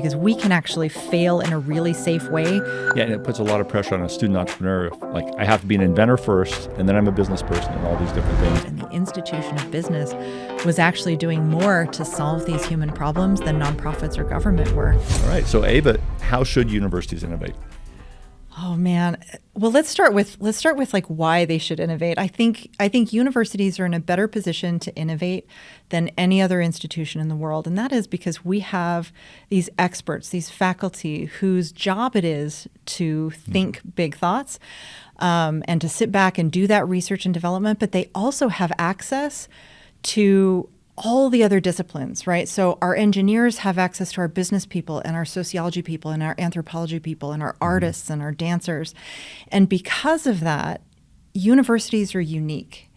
because we can actually fail in a really safe way. Yeah, and it puts a lot of pressure on a student entrepreneur. Like, I have to be an inventor first, and then I'm a business person and all these different things. And the institution of business was actually doing more to solve these human problems than nonprofits or government were. All right, so Eva, how should universities innovate? Oh man. Well, let's start with like why they should innovate. I think universities are in a better position to innovate than any other institution in the world, and that is because we have these experts, these faculty whose job it is to think big thoughts and to sit back and do that research and development, but they also have access to all the other disciplines, right? So our engineers have access to our business people and our sociology people and our anthropology people and our artists and our dancers. And because of that, universities are unique.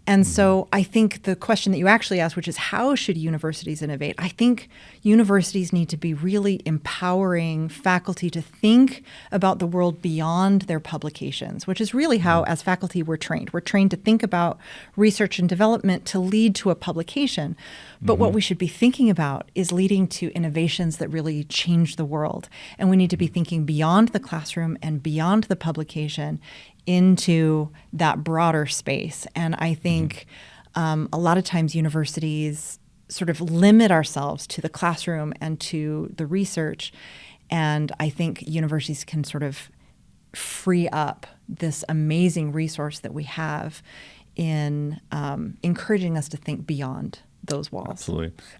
And so I think the question that you actually asked, which is how should universities innovate? I think universities need to be really empowering faculty to think about the world beyond their publications, which is really how, as faculty, we're trained. We're trained to think about research and development to lead to a publication. But what we should be thinking about is leading to innovations that really change the world. And we need to be thinking beyond the classroom and beyond the publication into that broader space. And I think a lot of times universities sort of limit ourselves to the classroom and to the research. And I think universities can sort of free up this amazing resource that we have in encouraging us to think beyond those walls.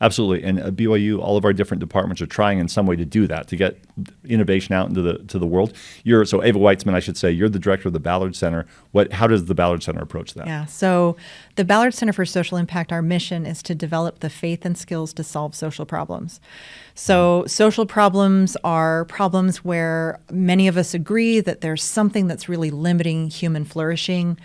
Absolutely. And at BYU, all of our different departments are trying in some way to do that, to get innovation out into the world. So Eva Witesman, I should say, you're the director of the Ballard Center. How does the Ballard Center approach that? Yeah, so the Ballard Center for Social Impact, our mission is to develop the faith and skills to solve social problems. So social problems are problems where many of us agree that there's something that's really limiting human flourishing,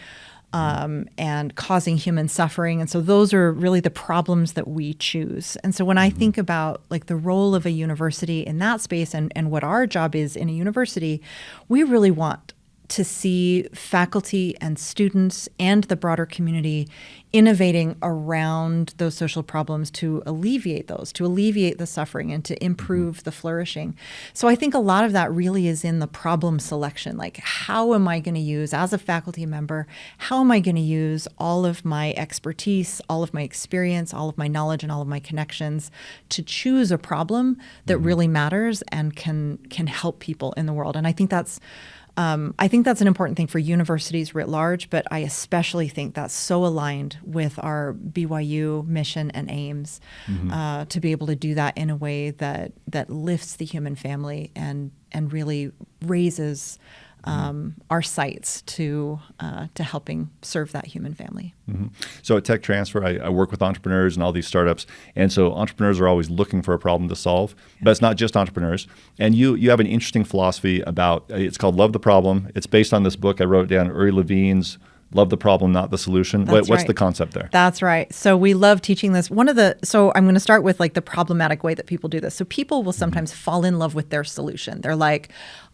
and causing human suffering. And so those are really the problems that we choose. And so when I think about like the role of a university in that space and what our job is in a university, we really want to see faculty and students and the broader community innovating around those social problems to alleviate the suffering and to improve the flourishing. So I think a lot of that really is in the problem selection. Like, how am I going to use, as a faculty member, how am I going to use all of my expertise, all of my experience, all of my knowledge, and all of my connections to choose a problem that really matters and can help people in the world? And I think that's an important thing for universities writ large, but I especially think that's so aligned with our BYU mission and aims to be able to do that in a way that lifts the human family and really raises our sights to helping serve that human family. So at Tech Transfer, I work with entrepreneurs and all these startups, and so entrepreneurs are always looking for a problem to solve, but it's not just entrepreneurs. And you have an interesting philosophy about, it's called Love the Problem. It's based on this book I wrote down, Uri Levine's Love the Problem, Not the Solution. What's the concept there? That's right. So we love teaching this. So I'm going to start with like the problematic way that people do this. So people will sometimes fall in love with their solution. They're like,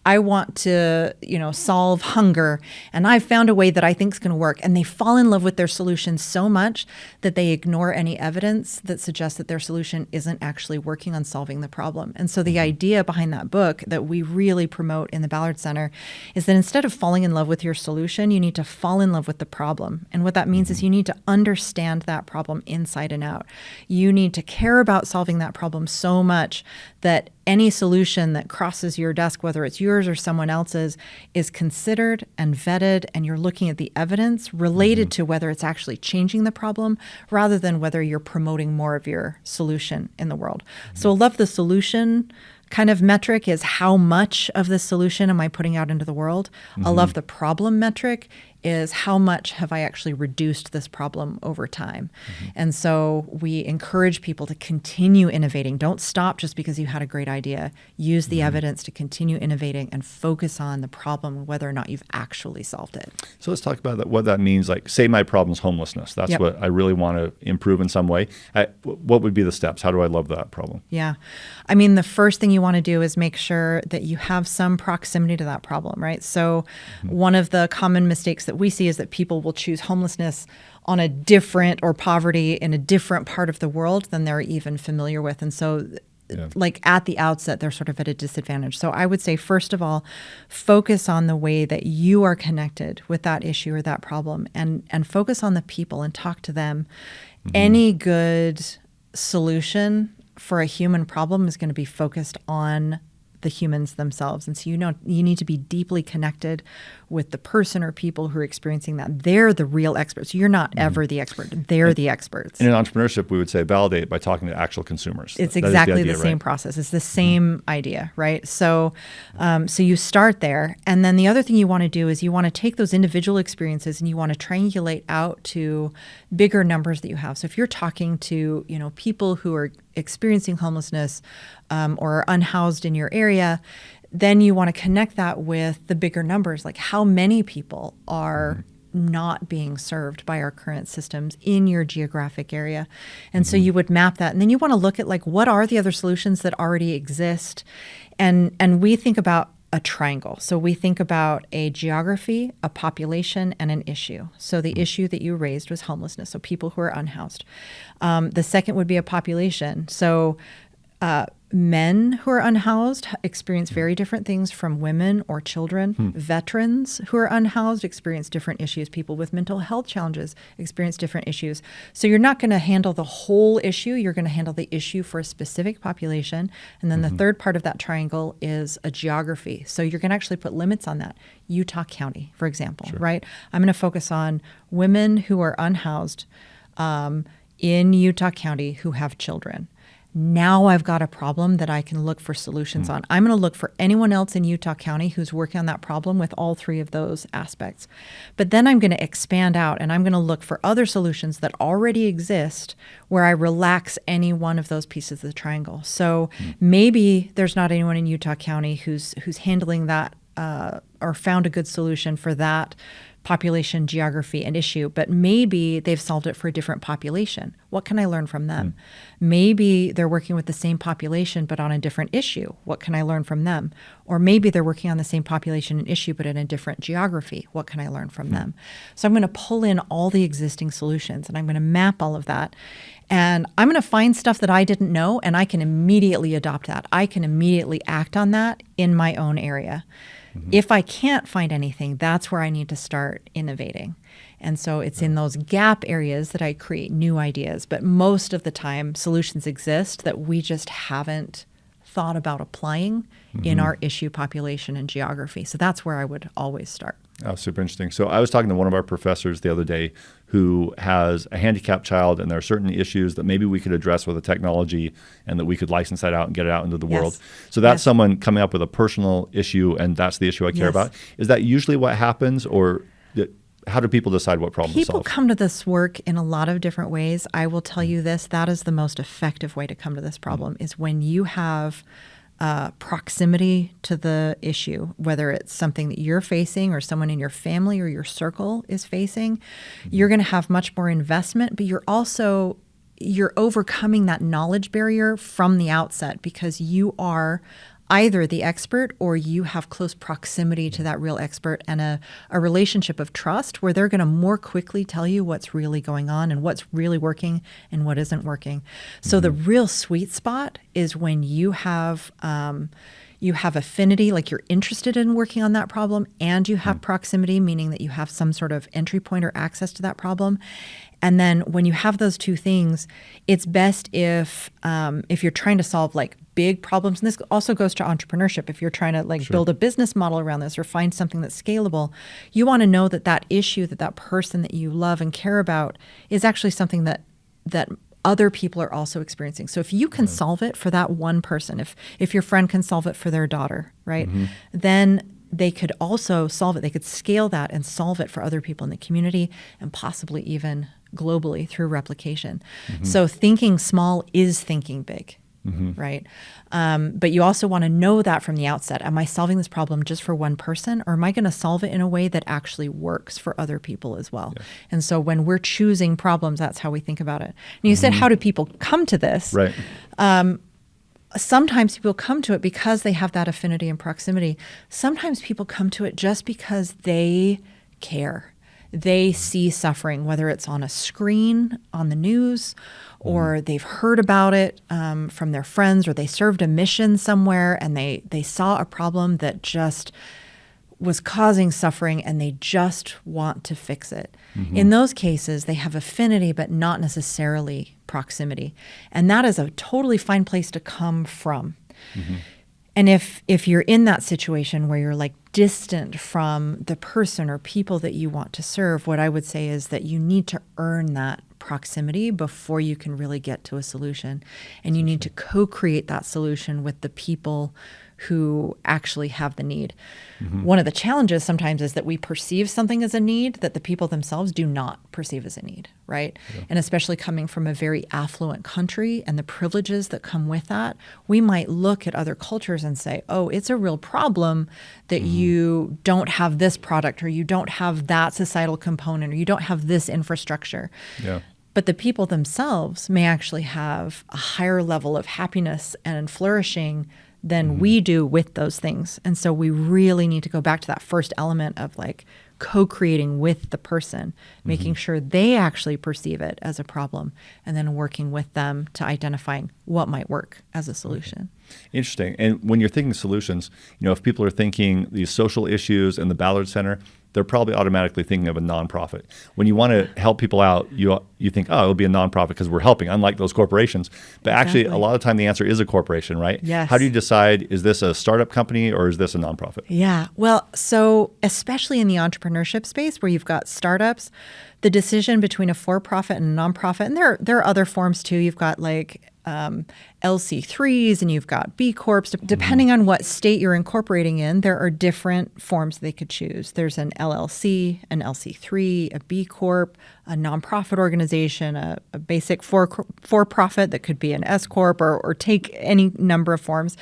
I want to, solve hunger, and I've found a way that I think is going to work. And they fall in love with their solution so much that they ignore any evidence that suggests that their solution isn't actually working on solving the problem. And so the idea behind that book that we really promote in the Ballard Center is that instead of falling in love with your solution, you need to fall in love with the problem. And what that means is you need to understand that problem inside and out. You need to care about solving that problem so much that any solution that crosses your desk, whether it's yours or someone else's, is considered and vetted, and you're looking at the evidence related to whether it's actually changing the problem rather than whether you're promoting more of your solution in the world. So I love the solution kind of metric is how much of the solution am I putting out into the world. I love the problem metric is how much have I actually reduced this problem over time. And so we encourage people to continue innovating. Don't stop just because you had a great idea. Use the evidence to continue innovating and focus on the problem, whether or not you've actually solved it. So let's talk about what that means. Like, say my problem is homelessness. That's what I really want to improve in some way. What would be the steps? How do I love that problem? Yeah. I mean, the first thing you want to do is make sure that you have some proximity to that problem, right? So one of the common mistakes that we see is that people will choose homelessness on a different or poverty in a different part of the world than they're even familiar with. And so like at the outset, they're sort of at a disadvantage. So I would say, first of all, focus on the way that you are connected with that issue or that problem, and focus on the people and talk to them. Any good solution for a human problem is going to be focused on the humans themselves. And so, you need to be deeply connected with the person or people who are experiencing that. They're the real experts. You're not ever the expert. They're the experts. And in entrepreneurship, we would say validate by talking to actual consumers. It's exactly the same process. It's the same idea, right? So, so you start there. And then the other thing you want to do is you want to take those individual experiences and you want to triangulate out to bigger numbers that you have. So if you're talking to, people who are experiencing homelessness or are unhoused in your area, then you want to connect that with the bigger numbers, like how many people are not being served by our current systems in your geographic area. And so you would map that. And then you want to look at like, what are the other solutions that already exist? And we think about a triangle. So we think about a geography, a population, and an issue. So the issue that you raised was homelessness, so people who are unhoused. The second would be a population. So men who are unhoused experience very different things from women or children. Veterans who are unhoused experience different issues. People with mental health challenges experience different issues. So you're not going to handle the whole issue. You're going to handle the issue for a specific population. And then the third part of that triangle is a geography. So you're going to actually put limits on that. Utah County, for example, right? I'm going to focus on women who are unhoused in Utah County who have children. Now I've got a problem that I can look for solutions on. I'm going to look for anyone else in Utah County who's working on that problem with all three of those aspects. But then I'm going to expand out and I'm going to look for other solutions that already exist where I relax any one of those pieces of the triangle. So maybe there's not anyone in Utah County who's handling that or found a good solution for that population, geography, and issue, but maybe they've solved it for a different population. What can I learn from them? Maybe they're working with the same population, but on a different issue. What can I learn from them? Or maybe they're working on the same population and issue, but in a different geography. What can I learn from them? So I'm going to pull in all the existing solutions and I'm going to map all of that. And I'm going to find stuff that I didn't know, and I can immediately adopt that. I can immediately act on that in my own area. If I can't find anything, that's where I need to start innovating. And so it's in those gap areas that I create new ideas. But most of the time, solutions exist that we just haven't thought about applying in our issue, population, and geography. So that's where I would always start. Oh, super interesting. So I was talking to one of our professors the other day who has a handicapped child, and there are certain issues that maybe we could address with a technology and that we could license that out and get it out into the world. So that's someone coming up with a personal issue, and that's the issue I care about. Is that usually what happens, or how do people decide what problem to solve? People come to this work in a lot of different ways. I will tell you this, that is the most effective way to come to this problem, is when you have proximity to the issue, whether it's something that you're facing or someone in your family or your circle is facing. You're going to have much more investment, but you're overcoming that knowledge barrier from the outset because you are either the expert or you have close proximity to that real expert and a relationship of trust where they're going to more quickly tell you what's really going on and what's really working and what isn't working. So the real sweet spot is when you have affinity, like you're interested in working on that problem, and you have proximity, meaning that you have some sort of entry point or access to that problem. And then when you have those two things, it's best if you're trying to solve like big problems, and this also goes to entrepreneurship. If you're trying to build a business model around this or find something that's scalable, you want to know that that issue, that person that you love and care about is actually something that other people are also experiencing. So if you can solve it for that one person, if your friend can solve it for their daughter, right, then they could also solve it. They could scale that and solve it for other people in the community and possibly even globally through replication. So thinking small is thinking big. Right? But you also want to know that from the outset. Am I solving this problem just for one person, or am I going to solve it in a way that actually works for other people as well? And so when we're choosing problems, that's how we think about it. And you said, how do people come to this? Right. Sometimes people come to it because they have that affinity and proximity. Sometimes people come to it just because they care. They see suffering, whether it's on a screen, on the news, or they've heard about it from their friends, or they served a mission somewhere and they saw a problem that just was causing suffering and they just want to fix it. In those cases, they have affinity, but not necessarily proximity. And that is a totally fine place to come from. And if you're in that situation where you're like distant from the person or people that you want to serve, what I would say is that you need to earn that proximity before you can really get to a solution. And you need to co-create that solution with the people who actually have the need. One of the challenges sometimes is that we perceive something as a need that the people themselves do not perceive as a need, right? And especially coming from a very affluent country and the privileges that come with that, we might look at other cultures and say, oh, it's a real problem that you don't have this product, or you don't have that societal component, or you don't have this infrastructure. But the people themselves may actually have a higher level of happiness and flourishing than we do with those things. And so we really need to go back to that first element of like co-creating with the person, making sure they actually perceive it as a problem, and then working with them to identifying what might work as a solution. Interesting. And when you're thinking solutions, if people are thinking these social issues in the Ballard Center, they're probably automatically thinking of a nonprofit. When you want to help people out, you think, oh, it'll be a nonprofit because we're helping, unlike those corporations. But actually, a lot of the time, the answer is a corporation, right? Yes. How do you decide, is this a startup company or is this a nonprofit? Yeah. Well, so especially in the entrepreneurship space where you've got startups, the decision between a for-profit and a nonprofit, and there are other forms too. You've got like LC3s and you've got B Corps. Depending on what state you're incorporating in, there are different forms they could choose. There's an LLC, an LC3, a B Corp, a nonprofit organization, a basic for-profit that could be an S Corp or take any number of forms.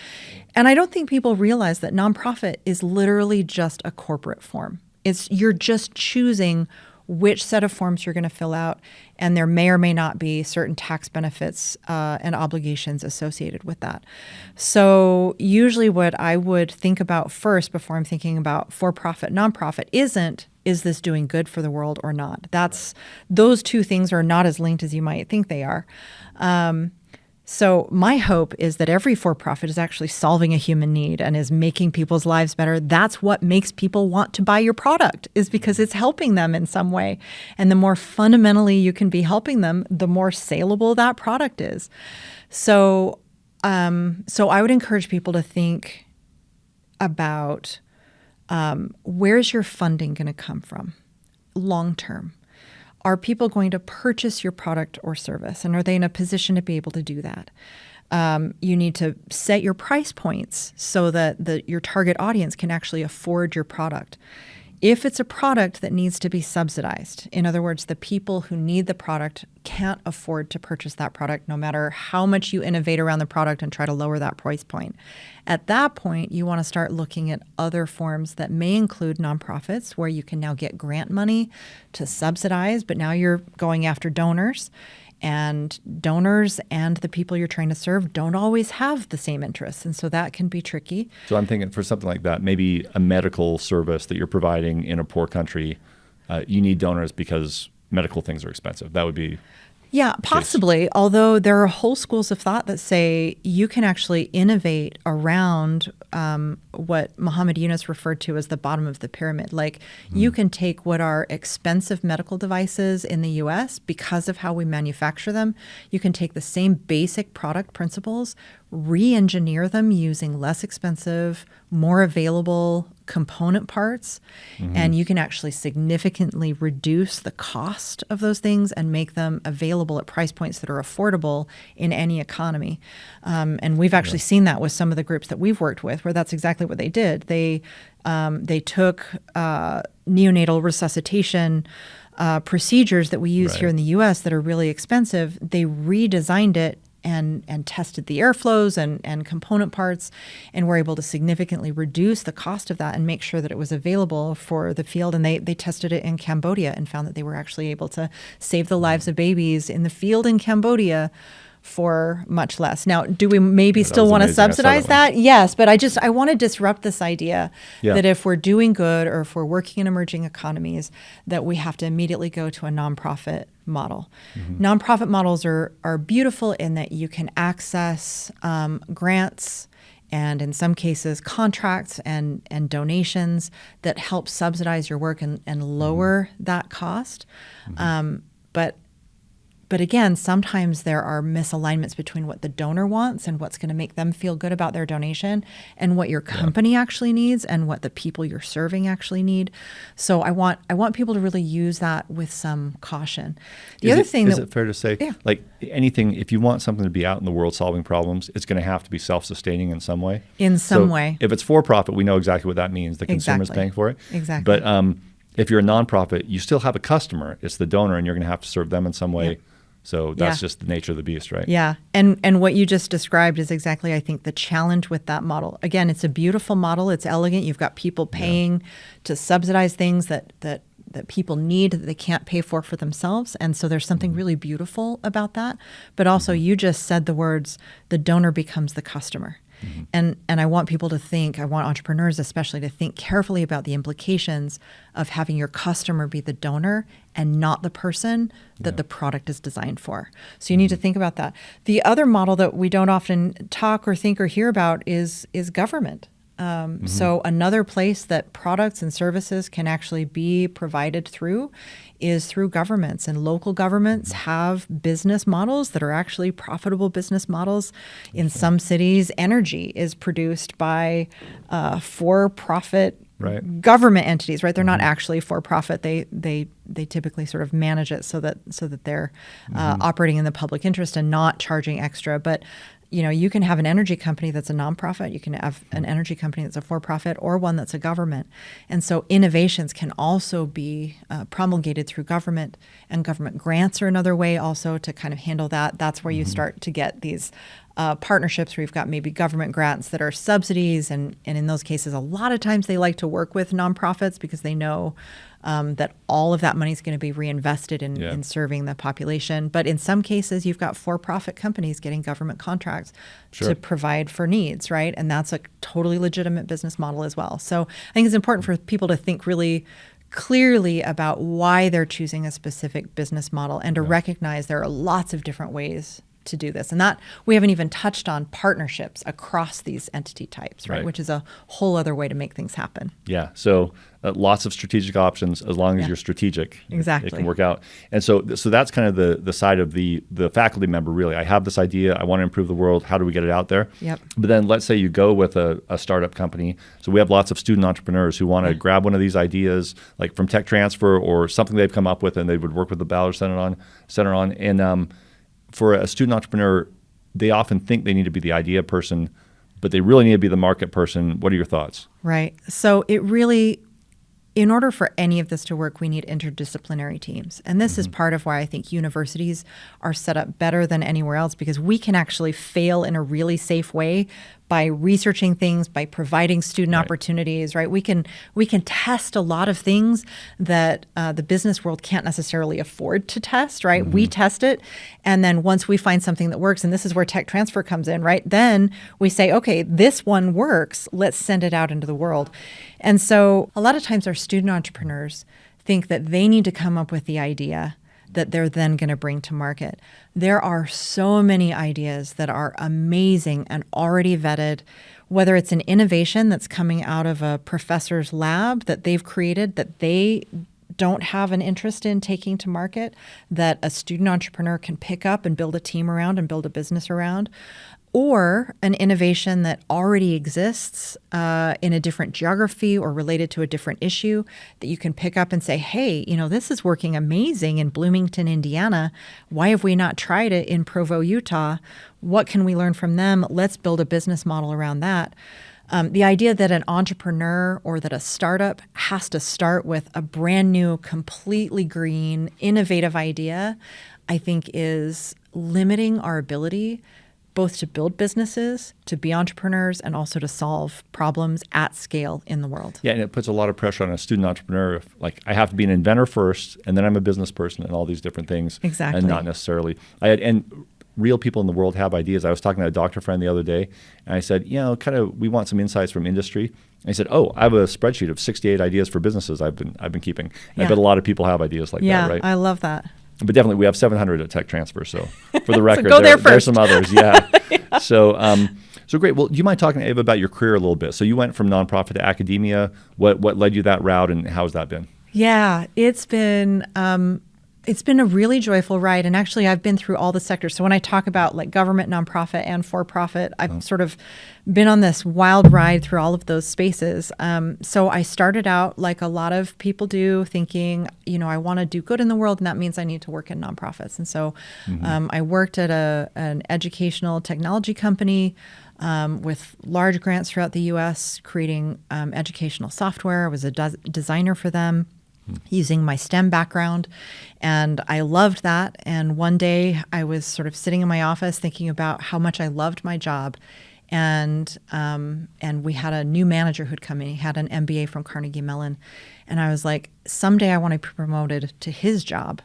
And I don't think people realize that nonprofit is literally just a corporate form. You're just choosing which set of forms you're going to fill out, and there may or may not be certain tax benefits and obligations associated with that. So usually what I would think about first before I'm thinking about for-profit, nonprofit is this doing good for the world or not? Those two things are not as linked as you might think they are. So my hope is that every for-profit is actually solving a human need and is making people's lives better. That's what makes people want to buy your product, is because it's helping them in some way. And the more fundamentally you can be helping them, the more saleable that product is. So I would encourage people to think about where's your funding going to come from long term? Are people going to purchase your product or service? And are they in a position to be able to do that? You need to set your price points so that your target audience can actually afford your product. If it's a product that needs to be subsidized, in other words, the people who need the product can't afford to purchase that product no matter how much you innovate around the product and try to lower that price point. At that point, you want to start looking at other forms that may include nonprofits where you can now get grant money to subsidize, but now you're going after donors. And donors and the people you're trying to serve don't always have the same interests. And so that can be tricky. So I'm thinking for something like that, maybe a medical service that you're providing in a poor country, you need donors because medical things are expensive. That would be... Yeah, possibly. Although there are whole schools of thought that say you can actually innovate around what Muhammad Yunus referred to as the bottom of the pyramid. Like you can take what are expensive medical devices in the U.S. because of how we manufacture them. You can take the same basic product principles, re-engineer them using less expensive, more available component parts, and you can actually significantly reduce the cost of those things and make them available at price points that are affordable in any economy. And we've actually seen that with some of the groups that we've worked with, where that's exactly what they did. They took neonatal resuscitation procedures that we use here in the U.S. that are really expensive. They redesigned it and tested the airflows and component parts, and were able to significantly reduce the cost of that and make sure that it was available for the field. And they tested it in Cambodia and found that they were actually able to save the lives of babies in the field in Cambodia for much less. Now, do we maybe that still was want to amazing. I saw subsidize that that? Yes, but I want to disrupt this idea Yeah. that if we're doing good or if we're working in emerging economies, that we have to immediately go to a nonprofit model. Nonprofit models are beautiful in that you can access grants and in some cases contracts and donations that help subsidize your work and lower that cost. But again, sometimes there are misalignments between what the donor wants and what's going to make them feel good about their donation and what your company actually needs and what the people you're serving actually need. So I want people to really use that with some caution. Is it fair to say, like anything, if you want something to be out in the world solving problems, it's going to have to be self-sustaining in some way? In some way. If it's for-profit, we know exactly what that means. The consumer's paying for it. Exactly. But if you're a nonprofit, you still have a customer. It's the donor, and you're going to have to serve them in some way. So that's just the nature of the beast, right? Yeah. And what you just described is exactly, I think, the challenge with that model. Again, it's a beautiful model. It's elegant. You've got people paying to subsidize things that people need that they can't pay for themselves. And so there's something really beautiful about that. But also you just said the words, the donor becomes the customer. And I want people to think, I want entrepreneurs especially to think carefully about the implications of having your customer be the donor and not the person that the product is designed for. So you need to think about that. The other model that we don't often talk or think or hear about is government. So another place that products and services can actually be provided through is through governments, and local governments have business models that are actually profitable business models. In some cities, energy is produced by for-profit government entities, right? They're not actually for-profit. They typically sort of manage it so that they're operating in the public interest and not charging extra. But you can have an energy company that's a nonprofit. You can have an energy company that's a for-profit or one that's a government. And so innovations can also be promulgated through government, and government grants are another way also to kind of handle that. That's where you start to get these partnerships where you've got maybe government grants that are subsidies. And in those cases, a lot of times they like to work with nonprofits because they know that all of that money is going to be reinvested in serving the population. But in some cases, you've got for-profit companies getting government contracts to provide for needs, right? And that's a totally legitimate business model as well. So I think it's important for people to think really clearly about why they're choosing a specific business model and to recognize there are lots of different ways to do this. And that we haven't even touched on partnerships across these entity types, right? Which is a whole other way to make things happen. Yeah. So lots of strategic options as long as you're strategic. Exactly. It can work out. And so that's kind of the side of the faculty member, really. I have this idea. I want to improve the world. How do we get it out there? Yep. But then let's say you go with a startup company. So we have lots of student entrepreneurs who want to grab one of these ideas, like from tech transfer or something they've come up with, and they would work with the Ballard Center on. And for a student entrepreneur, they often think they need to be the idea person, but they really need to be the market person. What are your thoughts? Right. So in order for any of this to work, we need interdisciplinary teams. And this is part of why I think universities are set up better than anywhere else, because we can actually fail in a really safe way by researching things, by providing student opportunities, right? We can test a lot of things that the business world can't necessarily afford to test, right? We test it, and then once we find something that works, and this is where tech transfer comes in, right? Then we say, okay, this one works, let's send it out into the world. And so a lot of times our student entrepreneurs think that they need to come up with the idea that they're then going to bring to market. There are so many ideas that are amazing and already vetted, whether it's an innovation that's coming out of a professor's lab that they've created that they don't have an interest in taking to market, that a student entrepreneur can pick up and build a team around and build a business around, or an innovation that already exists in a different geography or related to a different issue that you can pick up and say, hey, this is working amazing in Bloomington, Indiana. Why have we not tried it in Provo, Utah? What can we learn from them? Let's build a business model around that. The idea that an entrepreneur or that a startup has to start with a brand new, completely green, innovative idea, I think is limiting our ability both to build businesses, to be entrepreneurs, and also to solve problems at scale in the world. Yeah, and it puts a lot of pressure on a student entrepreneur. Like, I have to be an inventor first, and then I'm a business person and all these different things. Exactly. And not necessarily. And real people in the world have ideas. I was talking to a doctor friend the other day, and I said, we want some insights from industry. And he said, I have a spreadsheet of 68 ideas for businesses I've been keeping. And I bet a lot of people have ideas like that, right? Yeah, I love that. But definitely, we have 700 at Tech Transfer. So for the record, so there's some others. Yeah. So great. Well, do you mind talking to Eva about your career a little bit? So you went from nonprofit to academia. What led you that route, and how has that been? Yeah, it's been a really joyful ride. And actually, I've been through all the sectors. So when I talk about like government, nonprofit, and for-profit, I've sort of been on this wild ride through all of those spaces. So I started out like a lot of people do, thinking, I want to do good in the world, and that means I need to work in nonprofits. And so I worked at an educational technology company with large grants throughout the U.S., creating educational software. I was a designer for them, using my STEM background, and I loved that. And one day I was sort of sitting in my office thinking about how much I loved my job, and we had a new manager who'd come in. He had an MBA from Carnegie Mellon, and I was like, someday I want to be promoted to his job,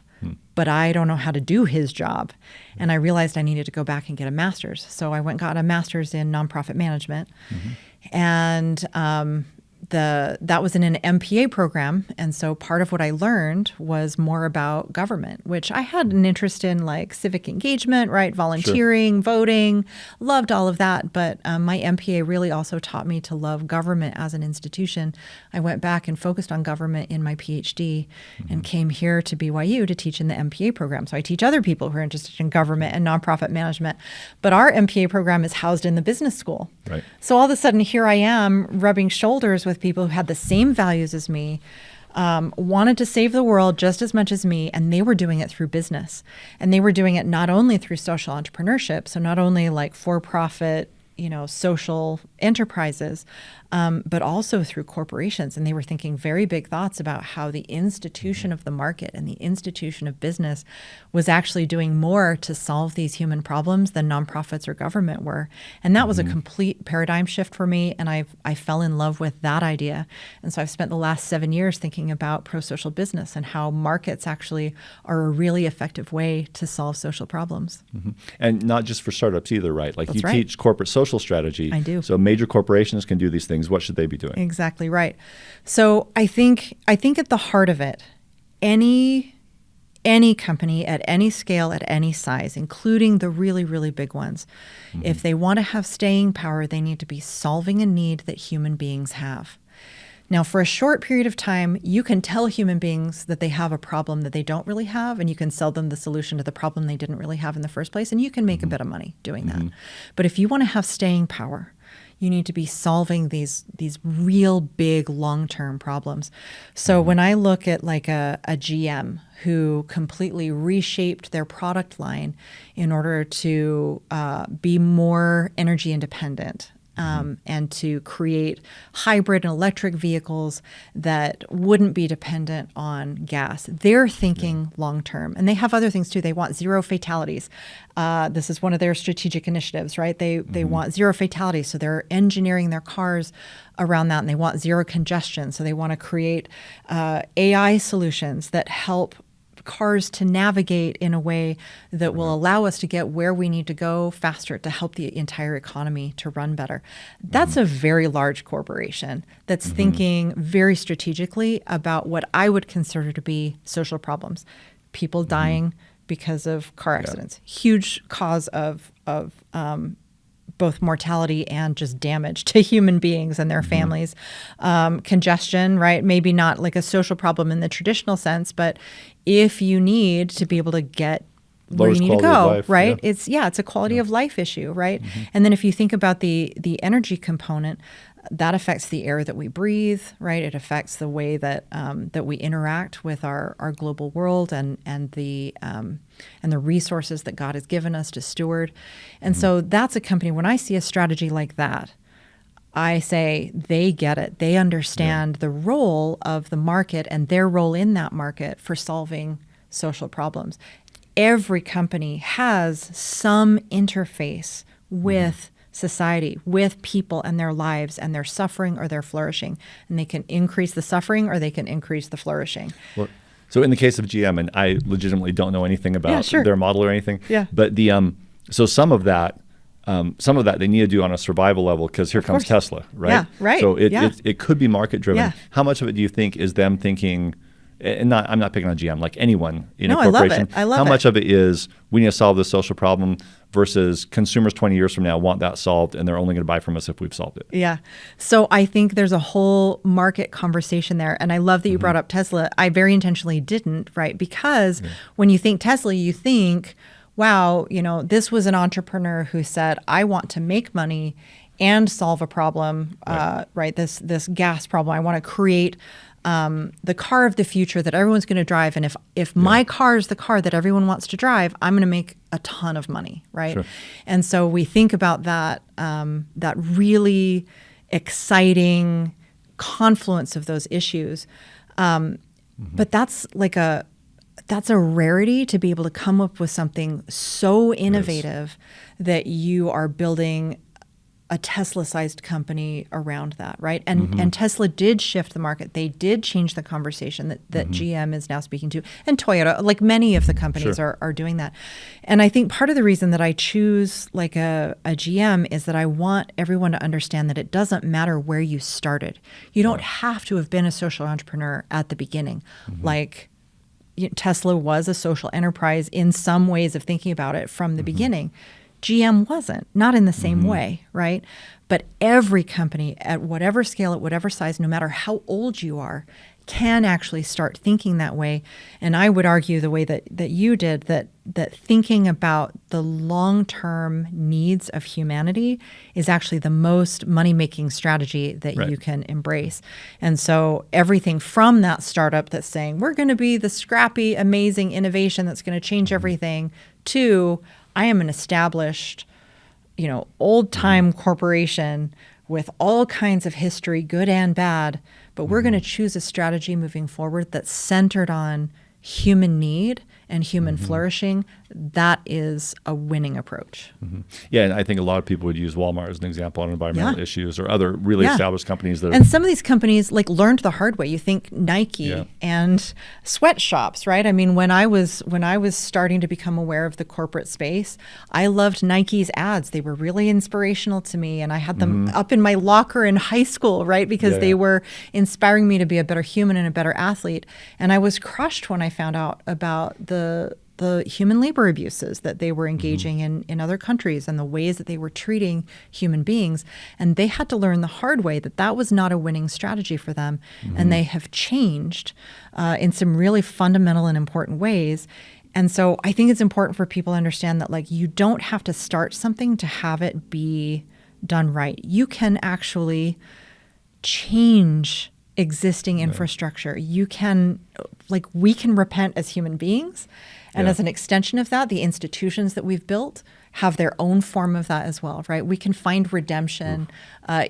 but I don't know how to do his job. And I realized I needed to go back and get a master's. So I went and got a master's in nonprofit management, and that was in an MPA program. And so part of what I learned was more about government, which I had an interest in, like civic engagement, right? Volunteering, voting, loved all of that. But my MPA really also taught me to love government as an institution. I went back and focused on government in my PhD and came here to BYU to teach in the MPA program. So I teach other people who are interested in government and nonprofit management. But our MPA program is housed in the business school. Right. So all of a sudden, here I am rubbing shoulders with people who had the same values as me, wanted to save the world just as much as me, and they were doing it through business. And they were doing it not only through social entrepreneurship, so not only like for-profit, social enterprises, but also through corporations. And they were thinking very big thoughts about how the institution of the market and the institution of business was actually doing more to solve these human problems than nonprofits or government were. And that was a complete paradigm shift for me. And I fell in love with that idea. And so I've spent the last 7 years thinking about pro-social business and how markets actually are a really effective way to solve social problems. And not just for startups either, right? Like That's you right. teach corporate social strategy. I do. So major corporations can do these things. What should they be doing? Exactly right. So I think at the heart of it, any company at any scale, at any size, including the really, really big ones, if they want to have staying power, they need to be solving a need that human beings have. Now, for a short period of time, you can tell human beings that they have a problem that they don't really have, and you can sell them the solution to the problem they didn't really have in the first place, and you can make a bit of money doing that. But if you want to have staying power, you need to be solving these real big long-term problems. So when I look at like a GM who completely reshaped their product line in order to be more energy independent, and to create hybrid and electric vehicles that wouldn't be dependent on gas. They're thinking long-term. And they have other things too. They want zero fatalities. This is one of their strategic initiatives, right? They want zero fatalities. So they're engineering their cars around that. And they want zero congestion. So they want to create AI solutions that help cars to navigate in a way that will allow us to get where we need to go faster to help the entire economy to run better. That's a very large corporation that's thinking very strategically about what I would consider to be social problems. People dying because of car accidents, huge cause of both mortality and just damage to human beings and their families. Congestion, right? Maybe not like a social problem in the traditional sense, but if you need to be able to get where you need to go, life, right? It's a quality of life issue, right? And then if you think about the energy component, that affects the air that we breathe, right? It affects the way that that we interact with our global world and the resources that God has given us to steward. And so that's a company. When I see a strategy like that, I say they get it. They understand the role of the market and their role in that market for solving social problems. Every company has some interface with society, with people and their lives and their suffering or their flourishing. And they can increase the suffering or they can increase the flourishing. Well, so in the case of GM, and I legitimately don't know anything about their model or anything, but So some of that they need to do on a survival level because here comes Tesla, right? Yeah, right. So it could be market driven. Yeah. How much of it do you think is them thinking? And I'm not picking on GM, like anyone in a I love corporation. it. I love How it. much of it is we need to solve this social problem versus consumers 20 years from now want that solved and they're only going to buy from us if we've solved it? Yeah. So I think there's a whole market conversation there. And I love that you brought up Tesla. I very intentionally didn't, right? Because when you think Tesla, you think, wow, this was an entrepreneur who said, I want to make money and solve a problem, right? This gas problem. I want to create the car of the future that everyone's going to drive. And if my car is the car that everyone wants to drive, I'm going to make a ton of money, right? Sure. And so we think about that, that really exciting confluence of those issues. But that's a rarity to be able to come up with something so innovative that you are building a Tesla-sized company around that, right? And Tesla did shift the market. They did change the conversation that GM is now speaking to, and Toyota, like many of the companies are doing that. And I think part of the reason that I choose like a GM is that I want everyone to understand that it doesn't matter where you started. You don't have to have been a social entrepreneur at the beginning. Like Tesla was a social enterprise in some ways of thinking about it from the beginning. GM wasn't, not in the same way, right? But every company at whatever scale, at whatever size, no matter how old you are, can actually start thinking that way. And I would argue the way that you did, that thinking about the long-term needs of humanity is actually the most money-making strategy that you can embrace. And so everything from that startup that's saying, we're going to be the scrappy, amazing innovation that's going to change everything, to I am an established, old-time corporation with all kinds of history, good and bad, but we're going to choose a strategy moving forward that's centered on human need and human flourishing. That is a winning approach. Yeah, and I think a lot of people would use Walmart as an example on environmental issues, or other really established companies that. And some of these companies learned the hard way. You think Nike and sweatshops, right? I mean, when I was starting to become aware of the corporate space, I loved Nike's ads. They were really inspirational to me, and I had them up in my locker in high school, right? Because they were inspiring me to be a better human and a better athlete. And I was crushed when I found out about the human labor abuses that they were engaging in other countries and the ways that they were treating human beings. And they had to learn the hard way that was not a winning strategy for them. And they have changed in some really fundamental and important ways. And so I think it's important for people to understand that you don't have to start something to have it be done right. You can actually change existing infrastructure. You can, we can repent as human beings. And as an extension of that, the institutions that we've built have their own form of that as well, right? We can find redemption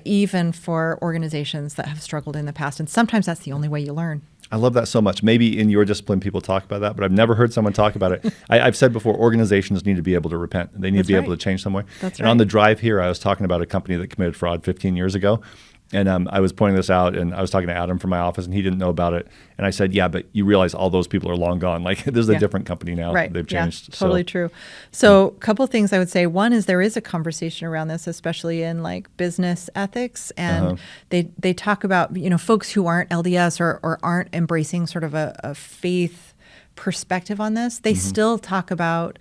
even for organizations that have struggled in the past. And sometimes that's the only way you learn. I love that so much. Maybe in your discipline, people talk about that, but I've never heard someone talk about it. I've said before, organizations need to be able to repent. They need to be able to change somewhere. And on the drive here, I was talking about a company that committed fraud 15 years ago. And I was pointing this out, and I was talking to Adam from my office, and he didn't know about it. And I said, yeah, but you realize all those people are long gone. This is a different company now. Right. They've changed. Yeah, totally true. So a couple of things I would say. One is there is a conversation around this, especially in business ethics. And they talk about, folks who aren't LDS or aren't embracing sort of a faith perspective on this. They still talk about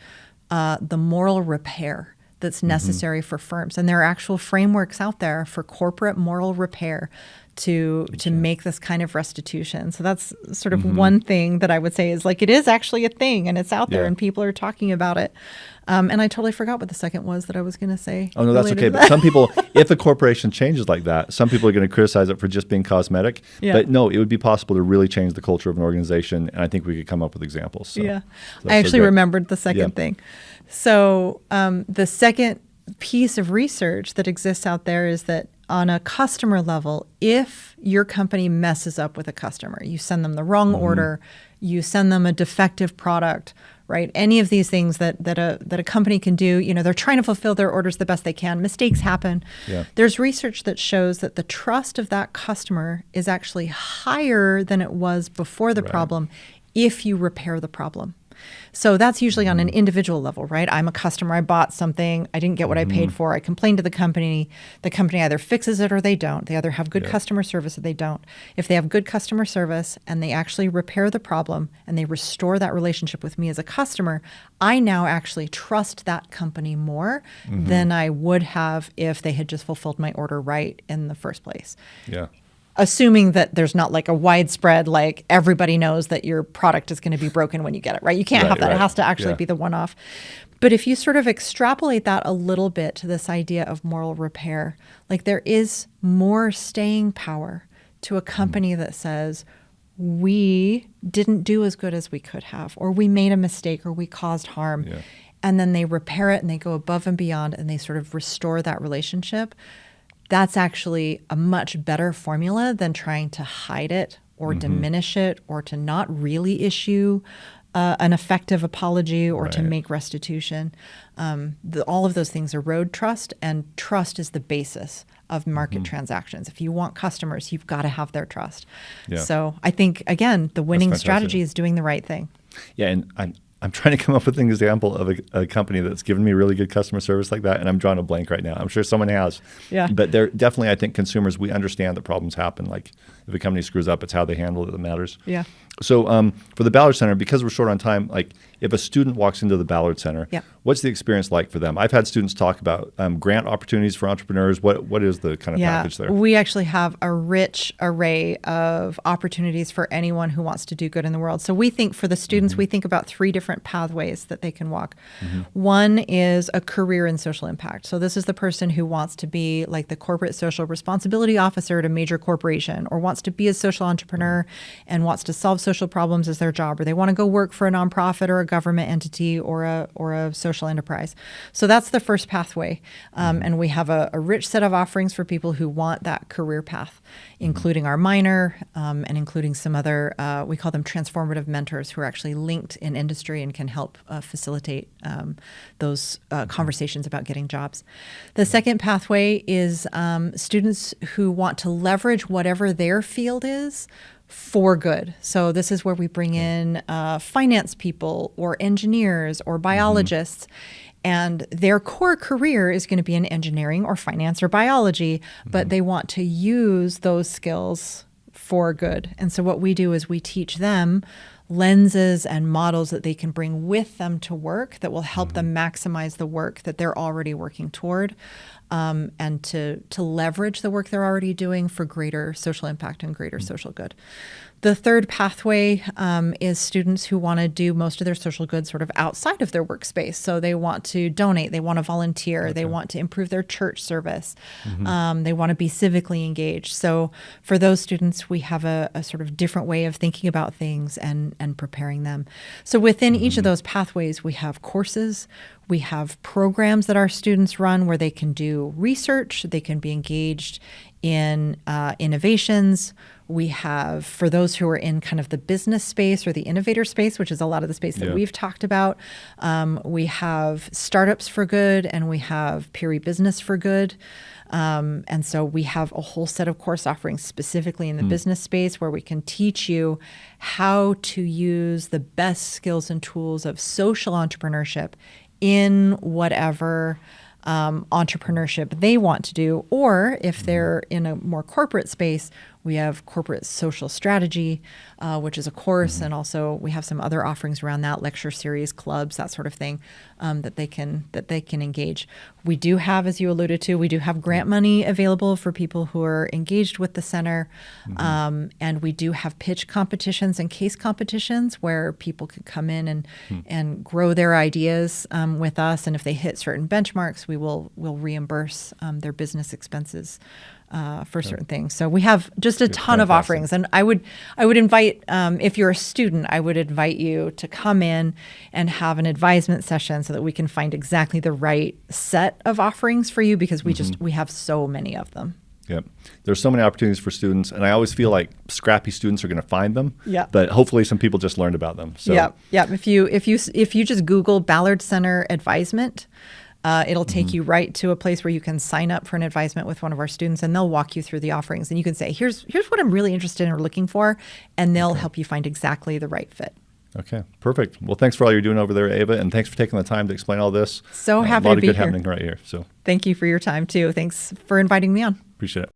the moral repair that's necessary for firms. And there are actual frameworks out there for corporate moral repair to make this kind of restitution. So that's sort of one thing that I would say is it is actually a thing, and it's out there and people are talking about it. And I totally forgot what the second was that I was going to say. Oh, no, that's okay. But some people, if a corporation changes like that, some people are going to criticize it for just being cosmetic. But no, it would be possible to really change the culture of an organization. And I think we could come up with examples. So, I actually remembered the second thing. So the second piece of research that exists out there is that on a customer level, if your company messes up with a customer, you send them the wrong order, you send them a defective product, right? Any of these things that a company can do, they're trying to fulfill their orders the best they can. Mistakes happen. There's research that shows that the trust of that customer is actually higher than it was before the problem if you repair the problem. So that's usually on an individual level, right? I'm a customer. I bought something. I didn't get what I paid for. I complained to the company. The company either fixes it or they don't. They either have good customer service or they don't. If they have good customer service and they actually repair the problem and they restore that relationship with me as a customer, I now actually trust that company more than I would have if they had just fulfilled my order right in the first place. Yeah. Assuming that there's not like a widespread, like everybody knows that your product is going to be broken when you get it, right? You can't have that. It has to actually be the one-off. But if you sort of extrapolate that a little bit to this idea of moral repair, like there is more staying power to a company that says, we didn't do as good as we could have, or we made a mistake, or we caused harm. Yeah. And then they repair it and they go above and beyond and they sort of restore that relationship. That's actually a much better formula than trying to hide it or diminish it or to not really issue an effective apology or to make restitution. All of those things erode trust, and trust is the basis of market transactions. If you want customers, you've got to have their trust. Yeah. So I think, again, the winning strategy is doing the right thing. Yeah, and I'm trying to come up with an example of a company that's given me really good customer service like that, and I'm drawing a blank right now. I'm sure someone has. Yeah. But they're definitely, I think, consumers, we understand that problems happen. Like if a company screws up, it's how they handle it that matters. Yeah. So for the Ballard Center, because we're short on time, like if a student walks into the Ballard Center, what's the experience like for them? I've had students talk about grant opportunities for entrepreneurs. What is the kind of package there? We actually have a rich array of opportunities for anyone who wants to do good in the world. So we think for the students, we think about 3 different pathways that they can walk. One is a career in social impact. So this is the person who wants to be like the corporate social responsibility officer at a major corporation, or wants to be a social entrepreneur and wants to solve social problems as their job, or they want to go work for a nonprofit or a government entity or a social enterprise. So that's the first pathway. And we have a rich set of offerings for people who want that career path, including our minor and including some other, we call them transformative mentors, who are actually linked in industry and can help facilitate those conversations about getting jobs. The second pathway is students who want to leverage whatever their field is for good. So this is where we bring in finance people or engineers or biologists, and their core career is going to be in engineering or finance or biology, but they want to use those skills for good. And so what we do is we teach them lenses and models that they can bring with them to work that will help them maximize the work that they're already working toward, and to leverage the work they're already doing for greater social impact and greater social good. The third pathway is students who want to do most of their social good sort of outside of their workspace. So they want to donate, they want to volunteer, they want to improve their church service, they want to be civically engaged. So for those students, we have a sort of different way of thinking about things and preparing them. So within each of those pathways, we have courses, we have programs that our students run where they can do research, they can be engaged in innovations. We have, for those who are in kind of the business space or the innovator space, which is a lot of the space that we've talked about, we have startups for good and we have Peary Business for Good. And so we have a whole set of course offerings specifically in the business space where we can teach you how to use the best skills and tools of social entrepreneurship in whatever entrepreneurship they want to do. Or if they're in a more corporate space, we have corporate social strategy, which is a course, and also we have some other offerings around that, lecture series, clubs, that sort of thing, that they can engage. We do have, as you alluded to, we do have grant money available for people who are engaged with the center, and we do have pitch competitions and case competitions where people can come in and grow their ideas with us, and if they hit certain benchmarks, we'll reimburse their business expenses for certain things. So we have just a ton of offerings. And I would invite, if you're a student, I would invite you to come in and have an advisement session so that we can find exactly the right set of offerings for you, because we have so many of them. Yep. There's so many opportunities for students, and I always feel like scrappy students are going to find them. Yeah. But hopefully some people just learned about them. So. Yeah. If you just Google Ballard Center advisement, it'll take you right to a place where you can sign up for an advisement with one of our students, and they'll walk you through the offerings. And you can say, here's what I'm really interested in or looking for, and they'll help you find exactly the right fit. Okay, perfect. Well, thanks for all you're doing over there, Eva, and thanks for taking the time to explain all this. So happy a lot to of be good here. happening right here. So Thank you for your time too. Thanks for inviting me on. appreciate it.